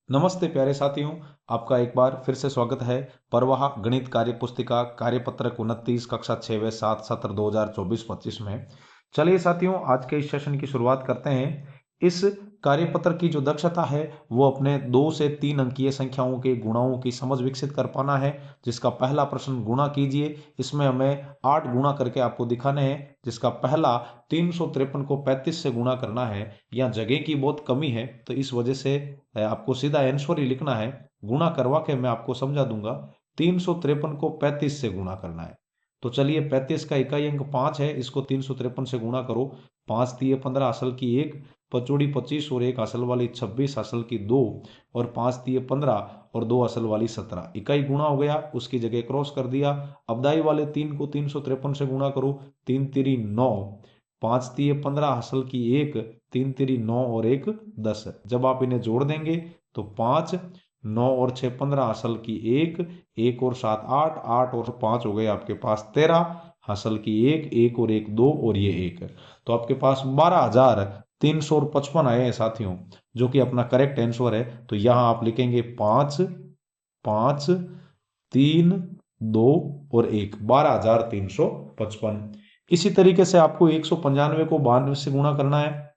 नमस्ते प्यारे साथियों, आपका एक बार फिर से स्वागत है। प्रवाह गणित कार्य पुस्तिका कार्यपत्रक 29 कक्षा 6 व 7 सत्र 2024-25 में। चलिए साथियों, आज के इस सेशन की शुरुआत करते हैं। इस कार्यपत्र की जो दक्षता है वो अपने 2 से 3 अंकीय संख्याओं के गुणाओं की समझ विकसित कर पाना है। जिसका पहला प्रश्न गुणा कीजिए, इसमें हमें 8 गुणा करके आपको दिखाने हैं। जिसका पहला 353 को 35 से गुणा करना है। यहाँ जगह की बहुत कमी है तो इस वजह से आपको सीधा आंसर ही लिखना है। गुणा करवा के मैं आपको समझा दूंगा। 353 को 35 से गुणा करना है। तो चलिए, 35 का इकाई अंक 5 है, इसको 353 से गुणा करो। 5 तिये 15 असल की 1, पचौड़ी 25 और 1 असल वाली 26 असल की 2 और 5 तिये 15 और 2 असल वाली 17। इकाई गुणा हो गया, उसकी जगह क्रॉस कर दिया। अब दाई वाले 3 को 353 से गुणा करो। 3 तिरी 9, 5 तिये 15 असल की 1, 3 तिरी 9 और 1 10। जब आप इन्हें जोड़ देंगे तो 5, 9 और 6 15 असल की 1, 1 और 7 8, 8 और 5 हो गए आपके पास 13 असल की 1, 1 और 1 2 और ये 1। तो आपके पास 12,355 आए हैं साथियों, जो कि अपना करेक्ट आंसर है। तो यहां आप लिखेंगे 5, 5, 3, 2 और 1, 12,355। इसी तरीके से आपको 195 को 92 से गुणा करना है।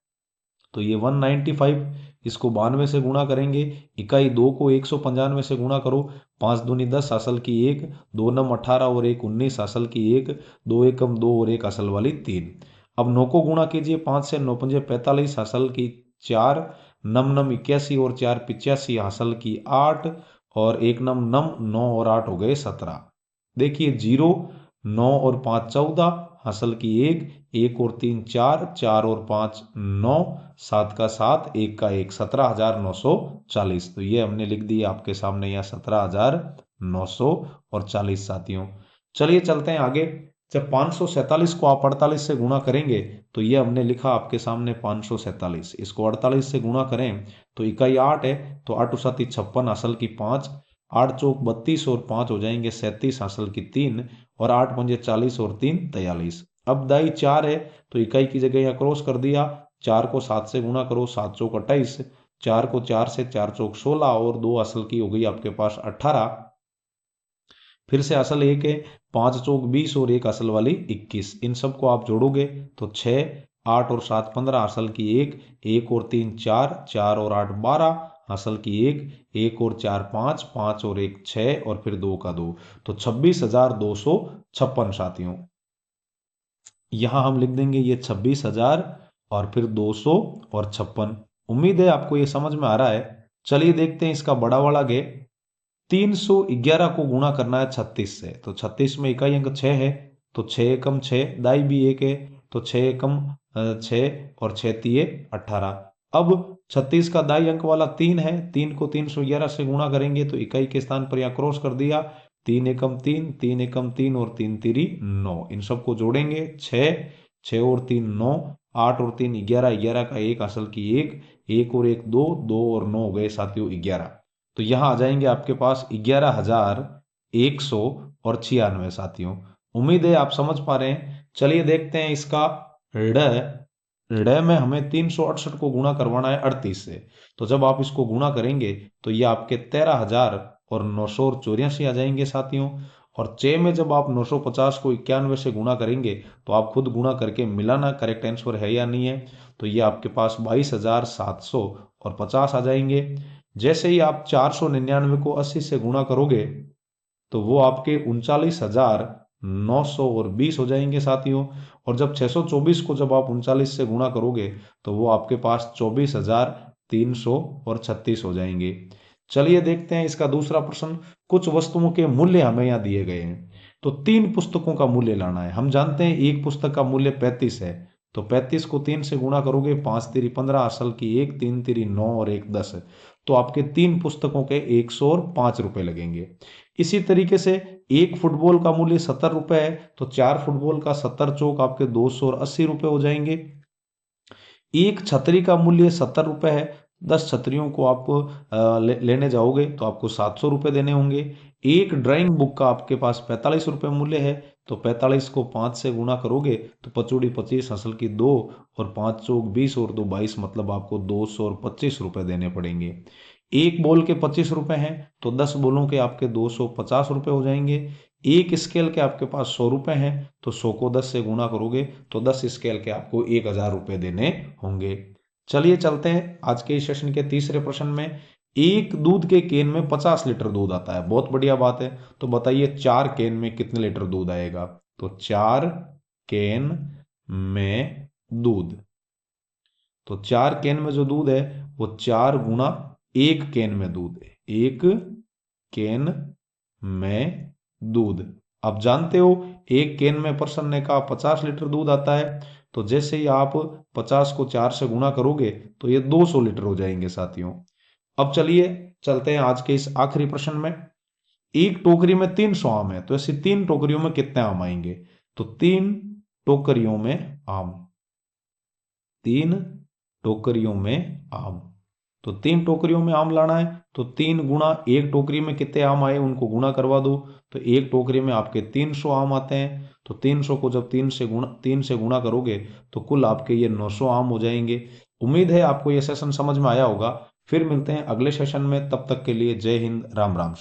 तो ये 195, इसको 92 से गुणा करेंगे। इकाई 2 को 195 से गुणा करो। 5 दूनी 10 असल की 1, 2 नम 18 और 1 19 असल की 1, 2 एकम 2 और 1 असल वाली 3। अब 9 को गुणा कीजिए। 5 से 9 पंजे 45 असल की 4, नम नम 81 और 4 85 असल की 8 और 1 नम नम 9 और 8 हो गए 17। देखिए 0, 9 और 5 14 असल की 1, 1 और 3 4, 4 और 5 9, 7 का 7, 1 का 1, 17,940। तो ये हमने लिख दी आपके सामने यहाँ 17,940 साथियों। चलिए चलते हैं आगे। जब 547 को आप 48 से गुणा करेंगे तो ये हमने लिखा आपके सामने 547। इसको 48 से गुणा करें तो इकाई 8 है, तो 8 साथी 56 असल की 5, 8 चौक 32 और 5 हो जाएंगे 37 असल की 3 और 8 पंजे 40 और 3 43। अब दाई 4 है तो इकाई की जगह यहाँ क्रॉस कर दिया। 4 को 7 से गुणा करो, 7 चौक 28, 4 को 4 से 4 चौक 16 और 2 असल की हो गई आपके पास 18। फिर से असल 1 है, 5 चौक 20 और 1 असल वाली 21। इन सबको आप जोड़ोगे तो 6, 8 और 7 15 असल की 1, 1 और 3 4, 4 और 8 12 असल की 1, 1 और 4 5, 5 और 1 6 और फिर 2 का 2। तो 26,256 साथियों। यहां हम लिख देंगे ये 26,000 और फिर 200 और 56। उम्मीद है आपको ये समझ में आ रहा है। चलिए देखते हैं इसका बड़ा वाला गे। 311 को गुणा करना है 36 से। तो 36 में इकाई अंक 6 है, तो 6 एकम 6, दाई भी 1 है, तो 6 एकम 6 और 6 तिये 18। अब 36 का दाई अंक वाला 3 है, 3 को 311 से गुणा करेंगे तो इकाई के स्थान पर यहाँ क्रॉस कर दिया। 3 एकम 3, 3 एकम 3 और 3 तिरी 9। इन सबको जोड़ेंगे 6, 6 और 3 9, 8 और 3 11, 11 का 1 असल की 1, 1 और 1 2, 2 और 9 हो गए साथियों 11। तो यहां आ जाएंगे आपके पास 11,196 साथियों। उम्मीद है आप समझ पा रहे हैं। चलिए देखते हैं इसका ऋण। ऋण में हमें 368 को गुणा करवाना है 38 से। तो जब आप इसको गुणा करेंगे तो ये आपके 13,984 आ जाएंगे साथियों। और 6 में जब आप 950 को 91 से गुणा करेंगे तो आप खुद गुणा करके मिलाना करेक्ट आंसर है या नहीं है। तो ये आपके पास 22,750 आ जाएंगे। जैसे ही आप 499 को 80 से गुणा करोगे तो वो आपके 39,920 हो जाएंगे साथियों। और जब 624 को जब आप 39 से गुणा करोगे तो वो आपके पास 24,336 हो जाएंगे। चलिए देखते हैं इसका दूसरा प्रश्न। कुछ वस्तुओं के मूल्य हमें यहाँ दिए गए हैं, तो 3 पुस्तकों का मूल्य लाना है। हम जानते हैं एक पुस्तक का मूल्य 35 है, तो 35 को 3 से गुणा करोगे, 5 तिरी 15 असल की 1, 3 तिरी 9 और 1 10। तो आपके 3 पुस्तकों के 105 रुपए लगेंगे। इसी तरीके से एक फुटबॉल का मूल्य 70 रुपए है, तो 4 फुटबॉल का 70 चौक आपके 280 रुपए हो जाएंगे। एक छतरी का मूल्य 70 रुपए है, 10 छतरियों को आप लेने जाओगे तो आपको 700 रुपए देने होंगे। एक ड्राइंग बुक का आपके पास 45 रुपए मूल्य है, तो 45 को 5 से गुणा करोगे तो पचौड़ी 25, असल की 2, और 5 चौक 20 और 2 22, मतलब आपको 225 रुपए देने पड़ेंगे। एक बॉल के 25 रुपए हैं तो 10 बॉलों के आपके 250 रुपए हो जाएंगे। एक स्केल के आपके पास 100 रुपए हैं तो 100 को 10 से गुणा करोगे तो 10 स्केल के आपको 1000 रुपए देने होंगे। चलिए चलते हैं आज के इस सेशन के तीसरे प्रश्न में। एक दूध के केन में 50 लीटर दूध आता है, बहुत बढ़िया बात है। तो बताइए 4 केन में कितने लीटर दूध आएगा। तो 4 केन में दूध, तो 4 केन में जो दूध है वो 4 गुणा 1 केन में दूध है, 1 केन में दूध। अब जानते हो एक केन में पर्सन ने कहा 50 लीटर दूध आता है, तो जैसे ही आप 50 को 4 से गुणा करोगे तो ये 200 लीटर हो जाएंगे साथियों। अब चलिए चलते हैं आज के इस आखिरी प्रश्न में। एक टोकरी में 300 आम है, तो ऐसी 3 टोकरियों में कितने आम आएंगे। तो 3 टोकरियों में आम, 3 टोकरियों में आम, तो 3 टोकरियों में आम लाना है तो 3 गुणा एक टोकरी में कितने आम आए उनको गुणा करवा दो। तो एक टोकरी में आपके 300 आम आते हैं, तो 300 को जब 3 से गुणा करोगे तो कुल आपके ये 900 आम हो जाएंगे। उम्मीद है आपको ये सेशन समझ में आया होगा। फिर मिलते हैं अगले सेशन में, तब तक के लिए जय हिंद, राम राम।